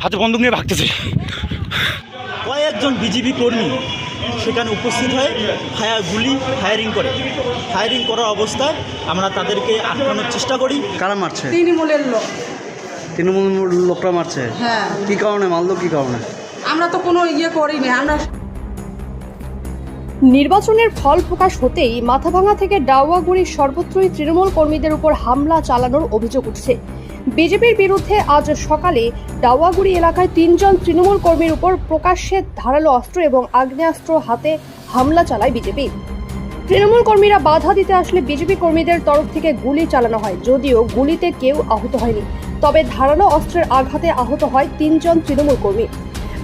হাতে বন্দুক নিয়ে ভাগতেছে। কয়েকজন বিজেপি কর্মী সেখানে উপস্থিত হয়ে ফায়ারিং করার অবস্থায় আমরা তাদেরকে আটকানোর চেষ্টা করি। কারা মারছে? তৃণমূল লোকরা মারছে। হ্যাঁ। কি কারণে মারলো, কি কারণে? আমরা তো কোনো করিনি। আমরা নির্বাচনের ফল প্রকাশ হতেই মাথাভাঙা থেকে ডাওয়াগুড়ির সর্বত্রই তৃণমূল কর্মীদের উপর হামলা চালানোর অভিযোগ উঠছে। বিজেপির বিরুদ্ধে আজ সকালে ডাওয়াগুড়ি এলাকায় 3 জন তৃণমূল কর্মীর উপর প্রকাশ্যে ধারালো অস্ত্র এবং আগ্নেয়াস্ত্র হাতে হামলা চালায় বিজেপি। তৃণমূল কর্মীরা বাধা দিতে আসলে বিজেপি কর্মীদের তরফ থেকে গুলি চালানো হয়, যদিও গুলিতে কেউ আহত হয়নি। তবে ধারালো অস্ত্রের আঘাতে আহত হয় 3 জন তৃণমূল কর্মী।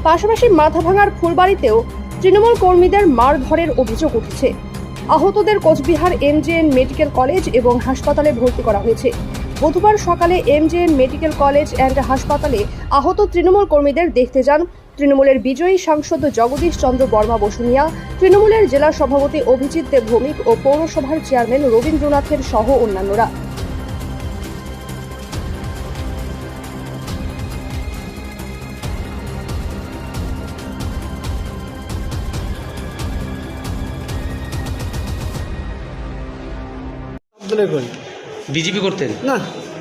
পাশাপাশি মাথাভাঙার ফুলবাড়িতেও তৃণমূল কর্মীদের মারধরের অভিযোগ উঠছে। আহতদের কোচবিহার এমজেএন মেডিকেল কলেজ এবং হাসপাতালে ভর্তি করা হয়েছে। বুধবার সকালে এমজেএন মেডিকেল কলেজ অ্যান্ড হাসপাতালে আহত তৃণমূল কর্মীদের দেখতে যান তৃণমূলের বিজয়ী সাংসদ জগদীশ চন্দ্র বর্মা বসুনিয়া, তৃণমূলের জেলা সভাপতি অভিজিৎ দেব ভৌমিক ও পৌরসভার চেয়ারম্যান রবীন্দ্রনাথের সহ অন্যান্যরা। বিজেপি করতেন না,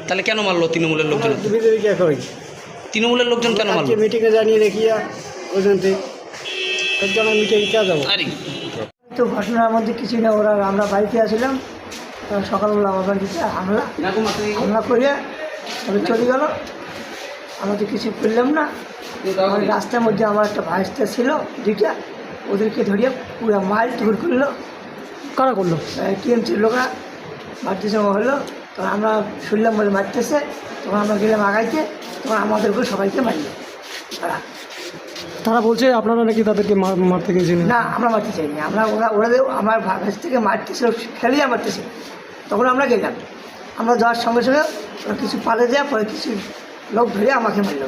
তাহলে কেন মারলো তৃণমূলের লোকজন? বিজেপি কে করি? তৃণমূলের লোকজন কেন মারলো? মিটিংয়ে জানিয়ে রেখিয়া ওইখান থেকে মিটিংয়ে কে যাবো? তো ঘটনার মধ্যে কিছু না, আমরা বাড়িতে আসলাম, সকালবেলা আমার বাড়িতে হামলা করিয়া তবে চলে গেল। আমরা তো কিছু করলাম না। রাস্তার মধ্যে আমার একটা ভাইস্তা ছিল, 2টা, ওদেরকে ধরিয়ে পুরো মাইল টুর করলো। কারা করলো? টিএমসির লোকরা মারতেছে হলো। তখন আমরা শুনলাম বলে মারতেছে, তখন আমরা গেলাম আগাইতে, তখন আমাদেরকে সবাইকে মারলো। তারা বলছে আপনারা নাকি তাদেরকে মারতে গেছিলেন? না, আমরা মারতে চাইনি। ওরা আমার কাছ থেকে মারতেছিল, খেলিয়ে মারতেছিল, তখন আমরা গেলাম। আমরা যাওয়ার সঙ্গে সঙ্গে ওরা কিছু পালে দেওয়া পরে কিছু লোক ধরে আমাকে মারল।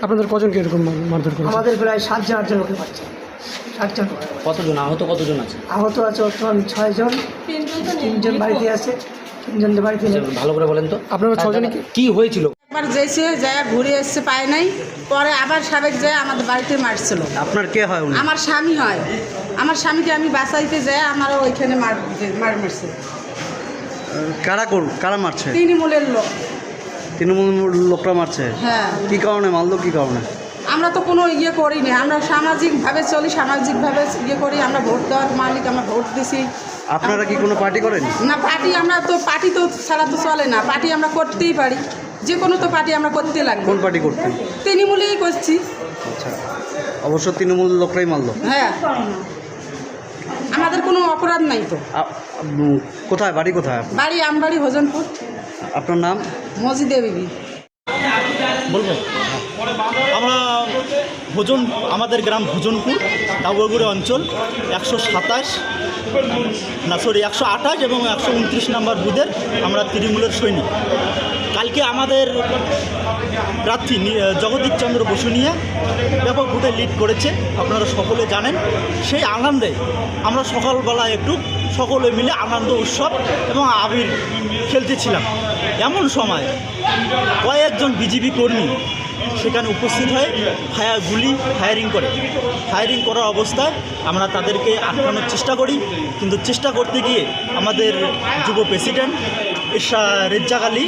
আপনাদের কজনকে এরকম মারধর করে? আমাদের প্রায় 7জন 8জন লোকে মারছে। 7জন। কতজন আহত? কতজন আছে? আহত আছে বর্তমান 6 জন। 3 জন বাড়িতে আছে, 3 জন বাড়িতে। ভালো করে বলেন তো, আপনারা 6 জন কি হয়েছিল? একবার যেছে যায় ঘুরে এসছে, পায় নাই, পরে আবার সাবেক যায় আমাদের বাড়িতে মারছিল। আপনার কে হয় উনি? আমার স্বামী হয়। আমার স্বামীকে আমি বাঁচাইতে যাই, আমারও ওইখানে মারছে। কারা মারছে? তৃণমূল লোকরা মারছে। হ্যাঁ। কি কারণে মারলো, কি কারণে? আমরা তো কোনো করিনি। আমরা সামাজিকভাবে চলি, সামাজিকভাবে করি। আমরা ভোট দেওয়ার মালিক, আমরা ভোট দিছি। আপনারা কি কোনো পার্টি করেন? না, পার্টি তো ছাড়া তো চলে না। পার্টি আমরা করতেই পারি, যে কোনো তো পার্টি আমরা করতে লাগবে। কোন পার্টি করতেন? তৃণমূলেই করছি। আচ্ছা, অবশ্য তৃণমূল লোকরাই মারলো। হ্যাঁ, আমাদের কোনো অপরাধ নাই তো। কোথায় বাড়ি? কোথায় বাড়ি? আমবাড়ি, ভোজনপুর। আপনার নাম? মজিদে বিবি। বলবো আমাদের গ্রাম ভোজনপুর, ডাওয়াগুড়ি অঞ্চল, 128 এবং 129 নম্বর বুথের আমরা তৃণমূলের সৈনিক। কালকে আমাদের প্রার্থী জগদীশ চন্দ্র বসুনিয়া ব্যাপক ভোটে লিড করেছে, আপনারা সকলে জানেন। সেই আনন্দে আমরা সকালবেলা একটু সকলে মিলে আনন্দ উৎসব এবং আবির খেলতেছিলাম। এমন সময় কয়েকজন বিজেপি কর্মী সেখানে উপস্থিত হয়ে ফায়ারিং করার অবস্থায় আমরা তাদেরকে আটকানোর চেষ্টা করি। কিন্তু চেষ্টা করতে গিয়ে আমাদের যুব প্রেসিডেন্ট ঈশা রেজ্জাক আলী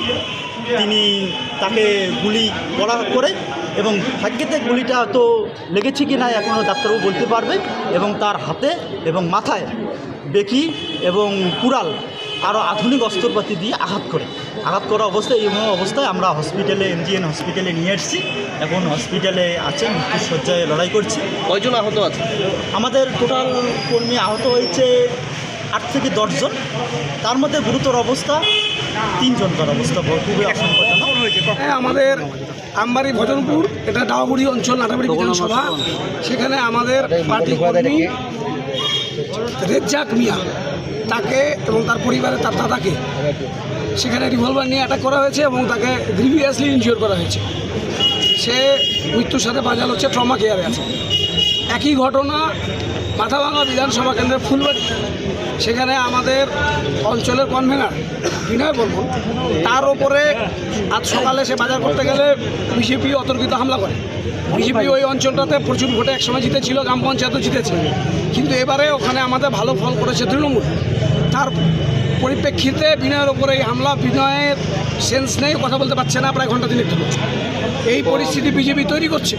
তাকে গুলি করে, এবং ভাগ্যেতে গুলিটা তো লেগেছে কি না এখনও ডাক্তারবাবু বলতে পারবে, এবং তার হাতে এবং মাথায় বেকি এবং কুড়াল আরও আধুনিক অস্ত্রপাতি দিয়ে আঘাত করা অবস্থায় আমরা এমজিএন হসপিটালে নিয়ে এসেছি। এখন হসপিটালে আছে, মৃত্যুশয্যায় লড়াই করছে। কয়জন আহত আছে? আমাদের টোটাল কর্মী আহত হয়েছে 8 থেকে 10 জন। তার মধ্যে গুরুতর অবস্থা 3 জনকার অবস্থা খুবই আশঙ্কাজনক। আমাদের আমবাড়ি ভোজনপুর, এটা ডাওয়াগুড়ি অঞ্চল, নাটাবাড়ি বিধানসভা। সেখানে আমাদের পার্টি কর্মী রেজ্জাক মিয়া, তাকে এবং তার পরিবারের তার দাদাকে সেখানে রিভলভার নিয়ে অ্যাটাক করা হয়েছে এবং তাকে গ্রিভিয়াসলি ইনজিওর করা হয়েছে। সে মৃত্যুর সাথে বাজাল হচ্ছে, ট্রমা কেয়ারে আছে। একই ঘটনা মাথাভাঙা বিধানসভা কেন্দ্রের ফুলবাড়ি, সেখানে আমাদের অঞ্চলের কনভেনার বিনয় বর্মন, তার ওপরে আজ সকালে সে বাজার করতে গেলে বিজেপি অতর্কিত হামলা করে। বিজেপি ওই অঞ্চলটাতে প্রচুর ভোটে একসময় জিতেছিল, গ্রাম পঞ্চায়েতও জিতেছে, কিন্তু এবারে ওখানে আমাদের ভালো ফল করেছে তৃণমূল। তার পরিপ্রেক্ষিতে বিনয়ের ওপরে এই হামলা, বিনয়ের সেন্স নেই, কথা বলতে পারছে না প্রায় ঘন্টা দিনের ধরে। এই পরিস্থিতি বিজেপি তৈরি করছে।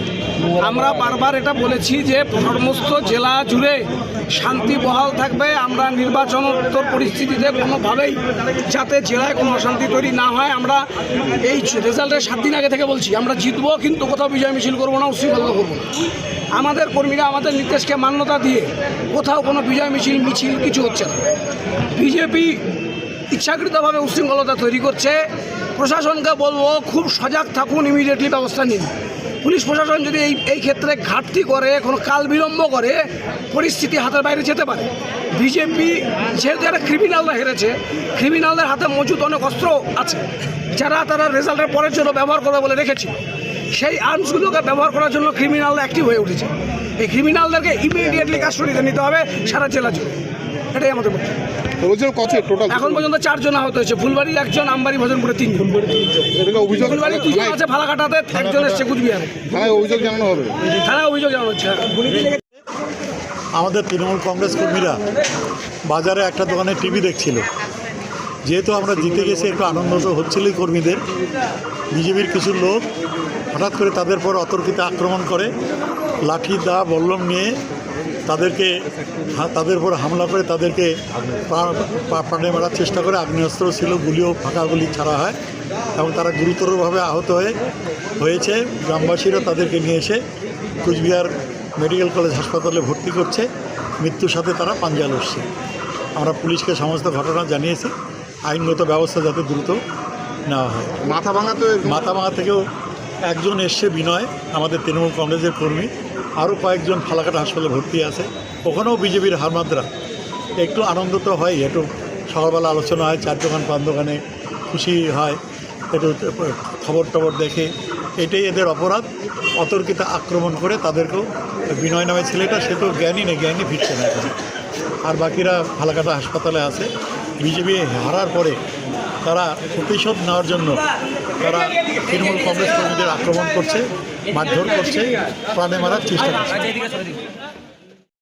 আমরা বারবার এটা বলেছি যে সমস্ত জেলা জুড়ে শান্তি বহাল থাকবে। আমরা নির্বাচনোত্তর পরিস্থিতিতে কোনোভাবেই যাতে জেলায় কোনো অশান্তি তৈরি না হয়, আমরা এই রেজাল্টের 7 দিন আগে থেকে বলছি আমরা জিতবো, কিন্তু কোথাও বিজয় মিছিল করবো না, উশৃঙ্খলা করবো না। আমাদের কর্মীরা আমাদের নির্দেশকে মান্যতা দিয়ে কোথাও কোনো বিজয় মিছিল কিছু হচ্ছে না। বিজেপি ইচ্ছাকৃতভাবে উশৃঙ্খলতা তৈরি করছে। প্রশাসনকে বলবো খুব সজাগ থাকুন, ইমিডিয়েটলি ব্যবস্থা নিন। পুলিশ প্রশাসন যদি এই ক্ষেত্রে ঘাটতি করে, কোনো কাল বিলম্ব করে, পরিস্থিতি হাতের বাইরে যেতে পারে। বিজেপি যেহেতু একটা ক্রিমিনালরা হেরেছে, ক্রিমিনালদের হাতে মজুদ অনেক অস্ত্র আছে যারা তারা রেজাল্টের পরের জন্য ব্যবহার করবে বলে রেখেছিল। সেই আর্মসগুলোকে ব্যবহার করার জন্য ক্রিমিনালরা অ্যাক্টিভ হয়ে উঠেছে। এই ক্রিমিনালদেরকে ইমিডিয়েটলি কাস্টডিতে নিতে হবে সারা জেলা জুড়ে, এটাই আমাদের বক্তব্য। এখন পর্যন্ত 4 জন আহত হয়েছে, ফুলবাড়ি 1 জন, আমবাড়ি ভজনপুরে 3 জন। ফুলবাড়ি 2 জন আছে, ফালাকাটাতে 1 জন এসছে কুচবিহারে। থানায় অভিযোগ জানানো হচ্ছে। আমাদের তৃণমূল কংগ্রেস কর্মীরা বাজারে একটা দোকানে টিভি দেখছিল। যেহেতু আমরা জিতে গেছি, একটু আনন্দ তো হচ্ছিলই কর্মীদের। বিজেপির কিছু লোক হঠাৎ করে তাদের পর অতর্কিত আক্রমণ করে, লাঠি দা বল্লম নিয়ে তাদের উপর হামলা করে তাদেরকে প্রাণে মারার চেষ্টা করে। আগ্নেয়াস্ত্র ছিল, গুলিও ফাঁকা গুলি ছাড়া হয় এবং তারা গুরুতরভাবে আহত হয়েছে। গ্রামবাসীরা তাদেরকে নিয়ে এসে কুচবিহার মেডিকেল কলেজ হাসপাতালে ভর্তি করছে। মৃত্যুর সাথে তারা পাঞ্জা লড়ছে। আমরা পুলিশকে সমস্ত ঘটনা জানিয়েছি, আইনগত ব্যবস্থা যাতে দ্রুত নেওয়া হয়। মাথাভাঙা থেকেও 1 জন এসছে, বিনয়, আমাদের তৃণমূল কংগ্রেসের কর্মী। আরও কয়েকজন ফালাকাটা হাসপাতালে ভর্তি আছে, ওখানেও বিজেপির হারমাত্রা। একটু আনন্দ তো হয়, একটু সকালবেলা আলোচনা হয়, 4 দোকান 5 দোকানে খুশি হয়, একটু খবর টবর দেখে। এটাই এদের অপরাধ, অতর্কিত আক্রমণ করে তাদেরকেও। বিনয় নামে ছেলেটা, সে তো জ্ঞানী ফিরছে না এখন। আর বাকিরা ফালাকাটা হাসপাতালে আছে। বিজেপি হারার পরে তারা প্রতিশোধ নেওয়ার জন্য তারা তৃণমূল কংগ্রেস কর্মীদের আক্রমণ করছে, মারধর করছে, প্রাণে মারার চেষ্টা করছে।